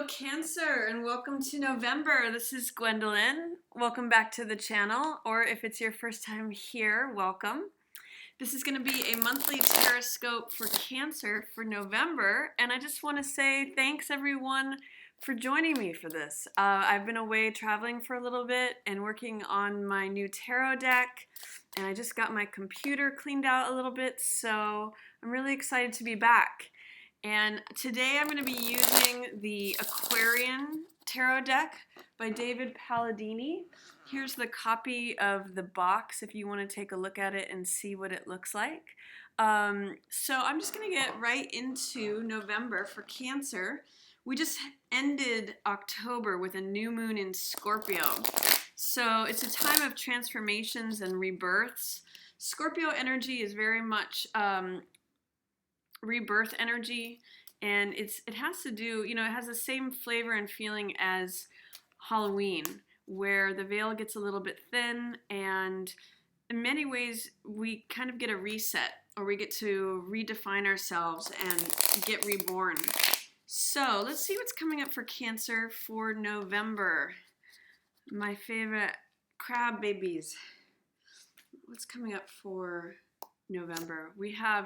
Cancer, and welcome to November. This is Gwendolyn. Welcome back to the channel, or if it's your first time here, welcome. This is going to be a monthly Tarotscope for Cancer for November, and I just want to say thanks everyone for joining me for this. I've been away traveling for a little bit and working on my new tarot deck, and I just got my computer cleaned out a little bit, so I'm really excited to be back. And today I'm going to be using the Aquarian Tarot deck by David Palladini. Here's the copy of the box if you want to take a look at it and see what it looks like. So I'm just going to get right into November for Cancer. We just ended October with a new moon in Scorpio. So it's a time of transformations and rebirths. Scorpio energy is very much rebirth energy, and it has to do, it has the same flavor and feeling as Halloween, where the veil gets a little bit thin, and in many ways we kind of get a reset, or we get to redefine ourselves and get reborn. So let's see what's coming up for Cancer for November. My favorite crab babies. What's coming up for November?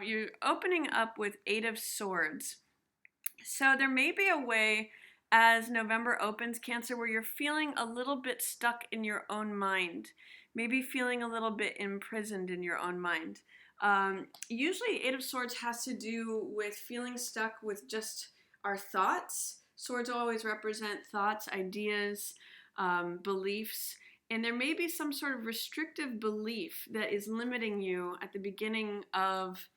You're opening up with 8 of Swords. So there may be a way as November opens, Cancer, where you're feeling a little bit stuck in your own mind. Maybe feeling a little bit imprisoned in your own mind. Usually 8 of Swords has to do with feeling stuck with just our thoughts. Swords always represent thoughts, ideas, beliefs. And there may be some sort of restrictive belief that is limiting you at the beginning of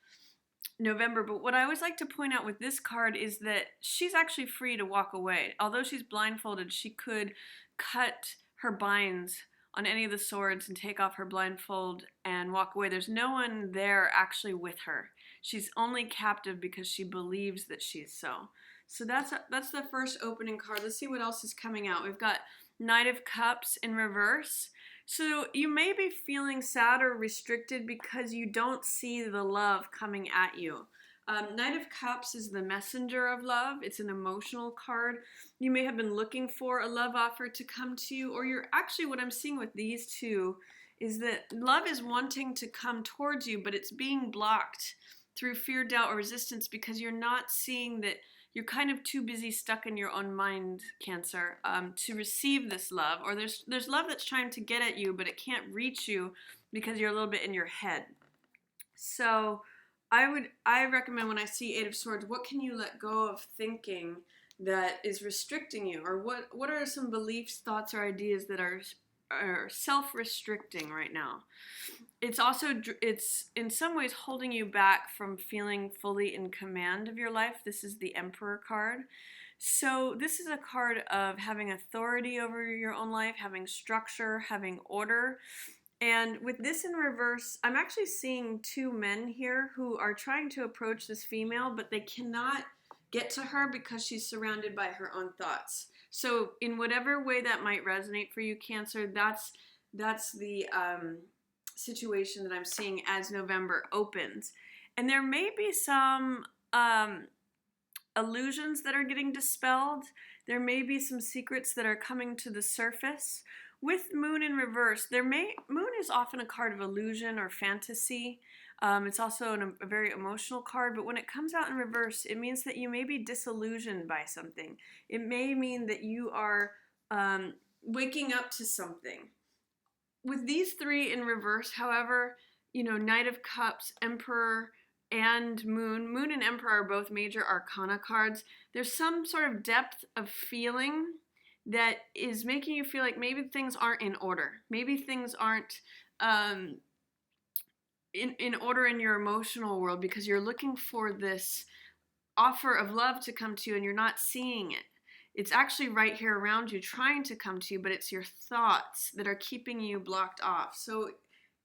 November. But what I always like to point out with this card is that she's actually free to walk away. Although she's blindfolded, she could cut her binds on any of the swords and take off her blindfold and walk away. There's no one there actually with her. She's only captive because she believes that she's so. So that's the first opening card. Let's see what else is coming out. We've got Knight of Cups in reverse. So you may be feeling sad or restricted because you don't see the love coming at you. Knight of Cups is the messenger of love. It's an emotional card. You may have been looking for a love offer to come to you, or you're actually, what I'm seeing with these two is that love is wanting to come towards you, but it's being blocked through fear, doubt, or resistance because you're not seeing that. You're kind of too busy stuck in your own mind, Cancer, to receive this love. Or there's love that's trying to get at you, but it can't reach you because you're a little bit in your head. So I recommend, when I see 8 of Swords, what can you let go of thinking that is restricting you? Or what are some beliefs, thoughts, or ideas that are self-restricting right now? It's in some ways holding you back from feeling fully in command of your life. This is the Emperor card. So this is a card of having authority over your own life, having structure, having order. And with this in reverse, I'm actually seeing 2 men here who are trying to approach this female, but they cannot get to her because she's surrounded by her own thoughts. So in whatever way that might resonate for you, Cancer, that's the situation that I'm seeing as November opens. And there may be some illusions that are getting dispelled. There may be some secrets that are coming to the surface. With Moon in reverse, Moon is often a card of illusion or fantasy. It's also a very emotional card, but when it comes out in reverse, it means that you may be disillusioned by something. It may mean that you are waking up to something. With these 3 in reverse, however, Knight of Cups, Emperor, and Moon and Emperor are both major Arcana cards. There's some sort of depth of feeling that is making you feel like maybe things aren't in order. Maybe things aren't in order in your emotional world because you're looking for this offer of love to come to you and you're not seeing it. It's actually right here around you trying to come to you, but it's your thoughts that are keeping you blocked off. So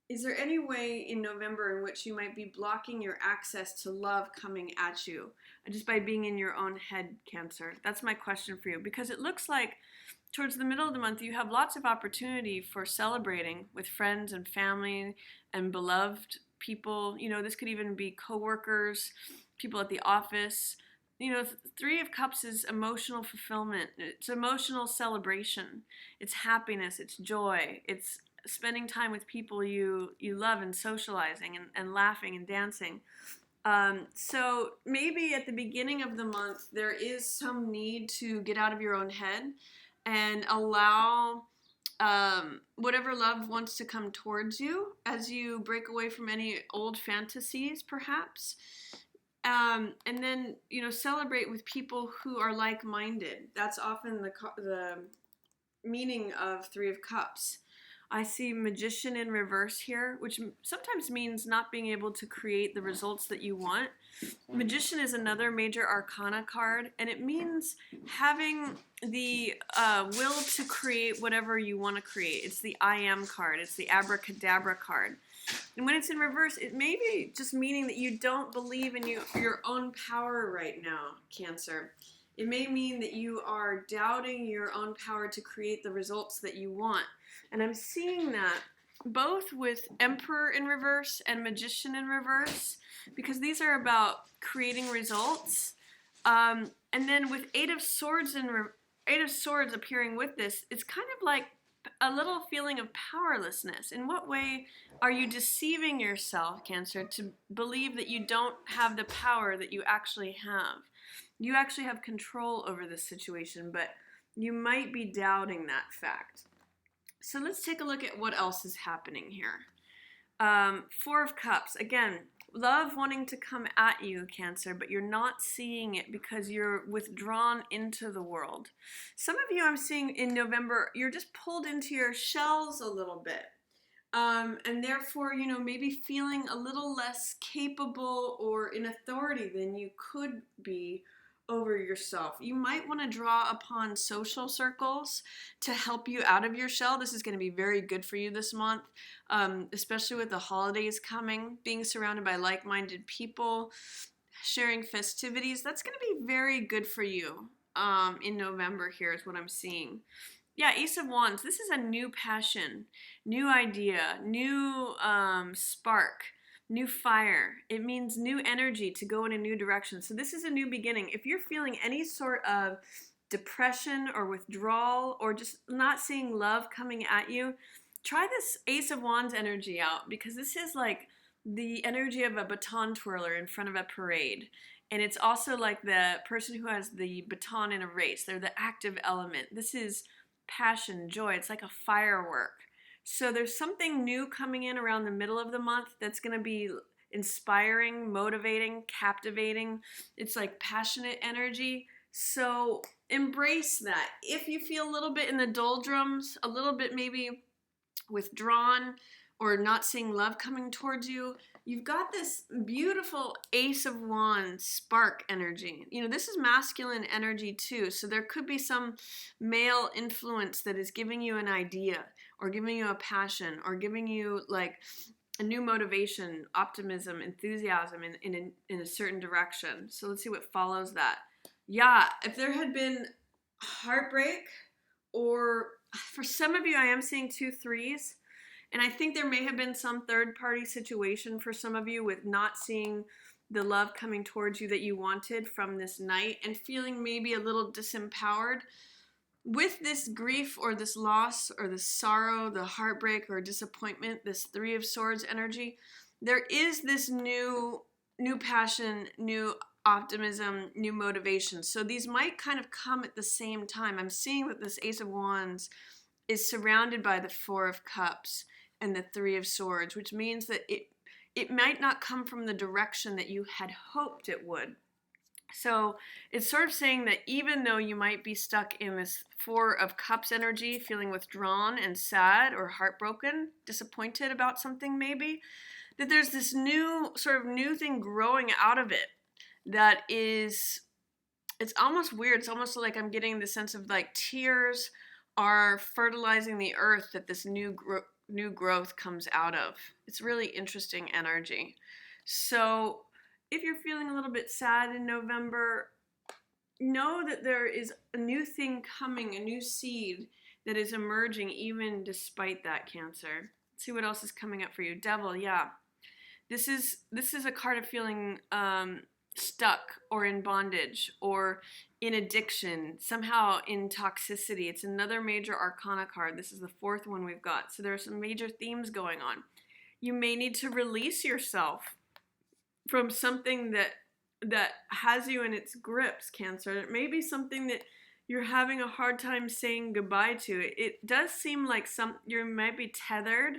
is there any way in November in which you might be blocking your access to love coming at you just by being in your own head, Cancer? That's my question for you, because it looks like towards the middle of the month you have lots of opportunity for celebrating with friends and family and beloved people. This could even be coworkers, people at the office. Three of Cups is emotional fulfillment. It's emotional celebration. It's happiness. It's joy. It's spending time with people you love and socializing and laughing and dancing. So maybe at the beginning of the month, there is some need to get out of your own head and allow whatever love wants to come towards you as you break away from any old fantasies, perhaps. And then, celebrate with people who are like-minded. That's often the meaning of Three of Cups. I see Magician in reverse here, which sometimes means not being able to create the results that you want. Magician is another major arcana card, and it means having the will to create whatever you want to create. It's the I am card. It's the abracadabra card. And when it's in reverse, it may be just meaning that you don't believe in your own power right now, Cancer. It may mean that you are doubting your own power to create the results that you want. And I'm seeing that both with Emperor in reverse and Magician in reverse, because these are about creating results. And then with Eight of Swords appearing with this, it's kind of like a little feeling of powerlessness. In what way are you deceiving yourself, Cancer, to believe that you don't have the power that you actually have? You actually have control over this situation, but you might be doubting that fact. So let's take a look at what else is happening here. Four of Cups. Again, love wanting to come at you, Cancer, but you're not seeing it because you're withdrawn into the world. Some of you I'm seeing in November, you're just pulled into your shells a little bit. And therefore, maybe feeling a little less capable or in authority than you could be over yourself. You might want to draw upon social circles to help you out of your shell. This is going to be very good for you this month, especially with the holidays coming, being surrounded by like-minded people, sharing festivities. That's going to be very good for you in November here is what I'm seeing. Yeah, Ace of Wands. This is a new passion, new idea, new spark, new fire. It means new energy to go in a new direction. So this is a new beginning. If you're feeling any sort of depression or withdrawal or just not seeing love coming at you, try this Ace of Wands energy out, because this is like the energy of a baton twirler in front of a parade. And it's also like the person who has the baton in a race. They're the active element. This is passion, joy. It's like a firework. So there's something new coming in around the middle of the month that's going to be inspiring, motivating, captivating. It's like passionate energy. So embrace that. If you feel a little bit in the doldrums, a little bit maybe withdrawn or not seeing love coming towards you, you've got this beautiful Ace of Wands spark energy. This is masculine energy too. So there could be some male influence that is giving you an idea or giving you a passion or giving you like a new motivation, optimism, enthusiasm in a certain direction. So let's see what follows that. Yeah, if there had been heartbreak, or for some of you, I am seeing 2 3s. And I think there may have been some third-party situation for some of you with not seeing the love coming towards you that you wanted from this night and feeling maybe a little disempowered. With this grief or this loss or this sorrow, the heartbreak or disappointment, this Three of Swords energy, there is this new passion, new optimism, new motivation. So these might kind of come at the same time. I'm seeing that this Ace of Wands is surrounded by the Four of Cups and the Three of Swords, which means that it might not come from the direction that you had hoped it would. So it's sort of saying that even though you might be stuck in this Four of Cups energy, feeling withdrawn and sad or heartbroken, disappointed about something maybe, that there's this new thing growing out of it that is, it's almost weird. It's almost like I'm getting the sense of like tears are fertilizing the earth that this new growth comes out of. It's really interesting energy. So if you're feeling a little bit sad in November, know that there is a new thing coming, a new seed that is emerging even despite that, Cancer. Let's see what else is coming up for you. Devil, yeah. This is a card of feeling stuck or in bondage or in addiction, somehow in toxicity. It's another major Arcana card. This is the fourth one we've got. So there are some major themes going on. You may need to release yourself from something that has you in its grips, Cancer. It may be something that you're having a hard time saying goodbye to. It does seem like you might be tethered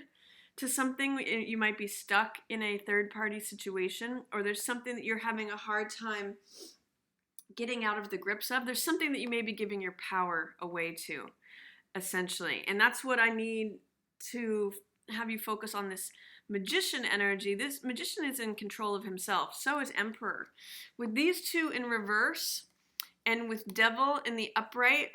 to something. You might be stuck in a third-party situation, or there's something that you're having a hard time getting out of the grips of. There's something that you may be giving your power away to, essentially. And that's what I need to have you focus on, this Magician energy. This Magician is in control of himself. So is Emperor. With these two in reverse and with Devil in the upright,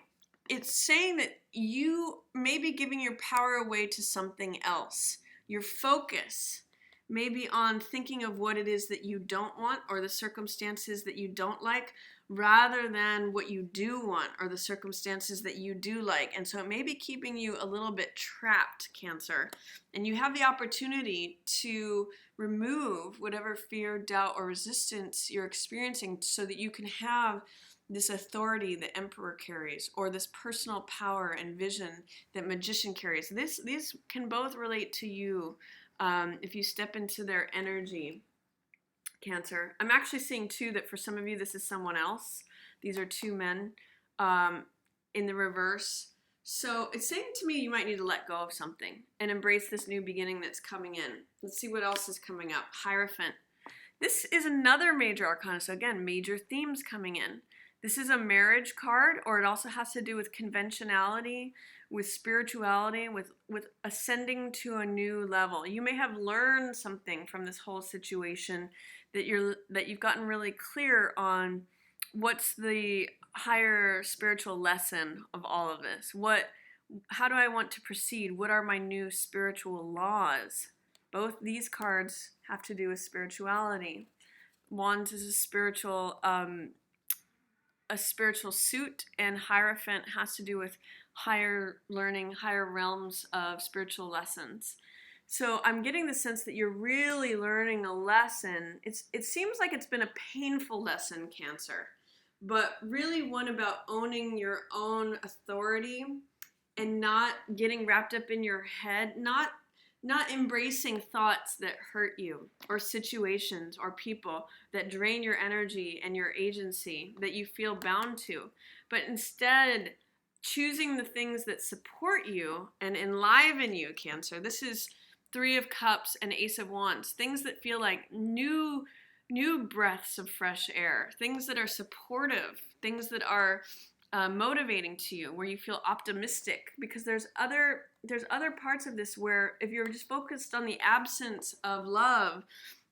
it's saying that you may be giving your power away to something else. Your focus may be on thinking of what it is that you don't want or the circumstances that you don't like, rather than what you do want or the circumstances that you do like. And so it may be keeping you a little bit trapped, Cancer. And you have the opportunity to remove whatever fear, doubt, or resistance you're experiencing so that you can have this authority that Emperor carries, or this personal power and vision that Magician carries. These can both relate to you if you step into their energy, Cancer. I'm actually seeing too that for some of you this is someone else. These are two men in the reverse. So it's saying to me you might need to let go of something and embrace this new beginning that's coming in. Let's see what else is coming up. Hierophant. This is another major arcana. So again, major themes coming in. This is a marriage card, or it also has to do with conventionality, with spirituality, with ascending to a new level. You may have learned something from this whole situation that you've gotten really clear on what's the higher spiritual lesson of all of this. How do I want to proceed? What are my new spiritual laws? Both these cards have to do with spirituality. Wands is a spiritual suit, and Hierophant has to do with higher learning, higher realms of spiritual lessons. So I'm getting the sense that you're really learning a lesson. It seems like it's been a painful lesson, Cancer, but really one about owning your own authority and not getting wrapped up in your head, not embracing thoughts that hurt you, or situations or people that drain your energy and your agency that you feel bound to, but instead choosing the things that support you and enliven you, Cancer. This is Three of Cups and Ace of Wands, things that feel like new breaths of fresh air, things that are supportive, things that are motivating to you, where you feel optimistic, because there's other parts of this where if you're just focused on the absence of love,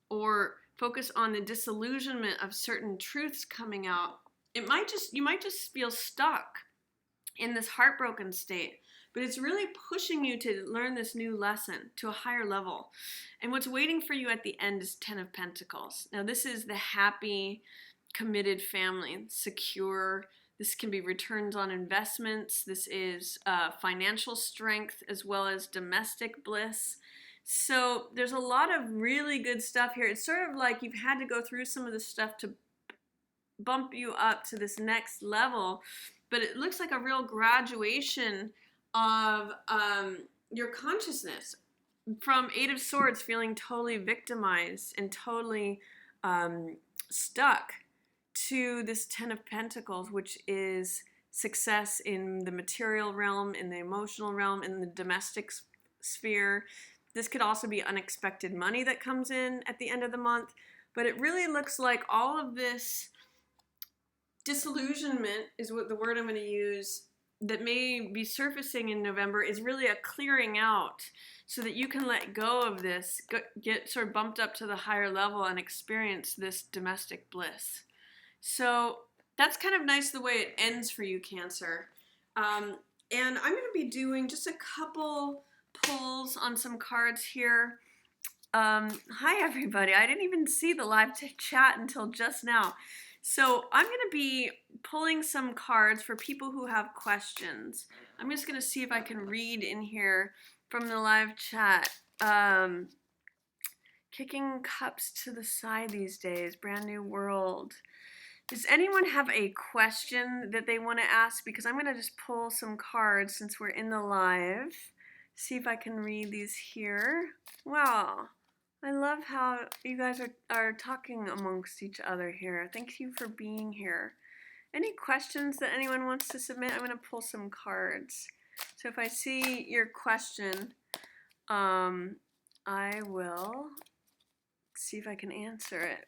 or focus on the disillusionment of certain truths coming out, you might just feel stuck in this heartbroken state. But it's really pushing you to learn this new lesson to a higher level. And what's waiting for you at the end is Ten of Pentacles. Now this is the happy, committed family, secure. This can be returns on investments. This is financial strength as well as domestic bliss. So there's a lot of really good stuff here. It's sort of like you've had to go through some of this stuff to bump you up to this next level, but it looks like a real graduation of your consciousness from Eight of Swords, feeling totally victimized and totally stuck, to this Ten of Pentacles, which is success in the material realm, in the emotional realm, in the domestic sphere. This could also be unexpected money that comes in at the end of the month, but it really looks like all of this disillusionment is what the word I'm going to use, that may be surfacing in November, is really a clearing out so that you can let go of this, get sort of bumped up to the higher level and experience this domestic bliss. So that's kind of nice the way it ends for you, Cancer. And I'm going to be doing just a couple pulls on some cards here. Hi everybody, I didn't even see the live chat until just now. So I'm going to be pulling some cards for people who have questions. I'm just going to see if I can read in here from the live chat. Kicking cups to the side these days. Brand new world. Does anyone have a question that they want to ask? Because I'm going to just pull some cards since we're in the live. See if I can read these here. Wow. I love how you guys are talking amongst each other here. Thank you for being here. Any questions that anyone wants to submit? I'm going to pull some cards. So if I see your question, I will see if I can answer it.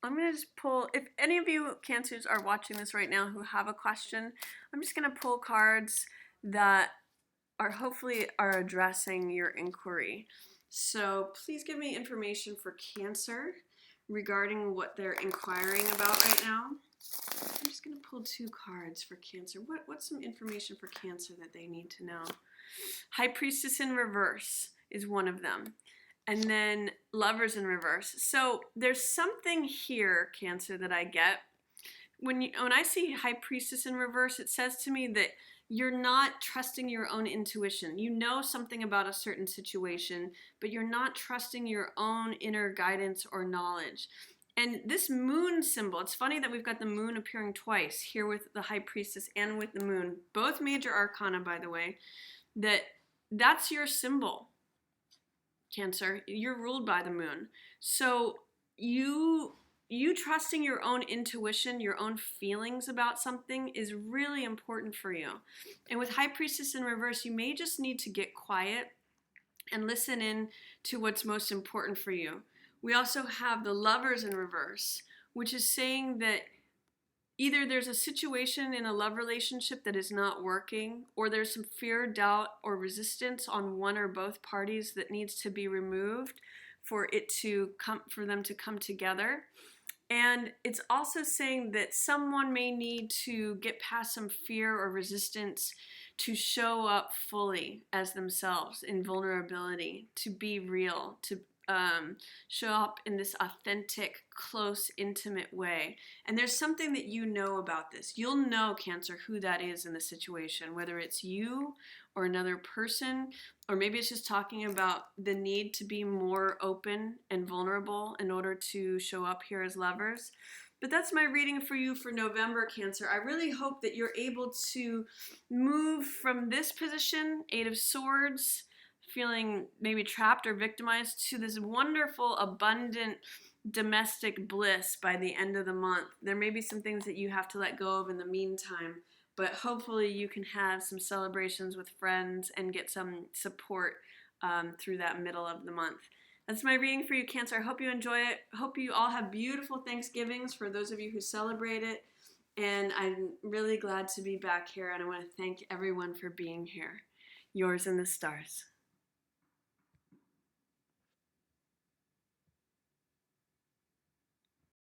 I'm going to just pull, if any of you Cancers are watching this right now who have a question, I'm just going to pull cards that are hopefully are addressing your inquiry. So please give me information for Cancer regarding what they're inquiring about right now. I'm just going to pull 2 cards for Cancer. What's some information for Cancer that they need to know? High Priestess in reverse is one of them. And then Lovers in reverse. So there's something here, Cancer, that I get. When I see High Priestess in reverse, it says to me that you're not trusting your own intuition. You know something about a certain situation, but you're not trusting your own inner guidance or knowledge. And this moon symbol, it's funny that we've got the moon appearing twice here with the High Priestess and with the moon, both major arcana, by the way, that's your symbol. Cancer, you're ruled by the moon. So you trusting your own intuition, your own feelings about something is really important for you. And with High Priestess in reverse, you may just need to get quiet and listen in to what's most important for you. We also have the Lovers in reverse, which is saying that either there's a situation in a love relationship that is not working, or there's some fear, doubt, or resistance on one or both parties that needs to be removed for them to come together. And it's also saying that someone may need to get past some fear or resistance to show up fully as themselves in vulnerability, to be real, to show up in this authentic, close, intimate way. And there's something that you know about this. You'll know, Cancer, who that is in the situation, whether it's you or another person, or maybe it's just talking about the need to be more open and vulnerable in order to show up here as lovers. But that's my reading for you for November, Cancer. I really hope that you're able to move from this position, 8 of Swords, feeling maybe trapped or victimized, to this wonderful, abundant domestic bliss by the end of the month. There may be some things that you have to let go of in the meantime, but hopefully you can have some celebrations with friends and get some support through that middle of the month. That's my reading for you, Cancer. I hope you enjoy it. Hope you all have beautiful Thanksgivings for those of you who celebrate it. And I'm really glad to be back here, and I want to thank everyone for being here. Yours in the stars.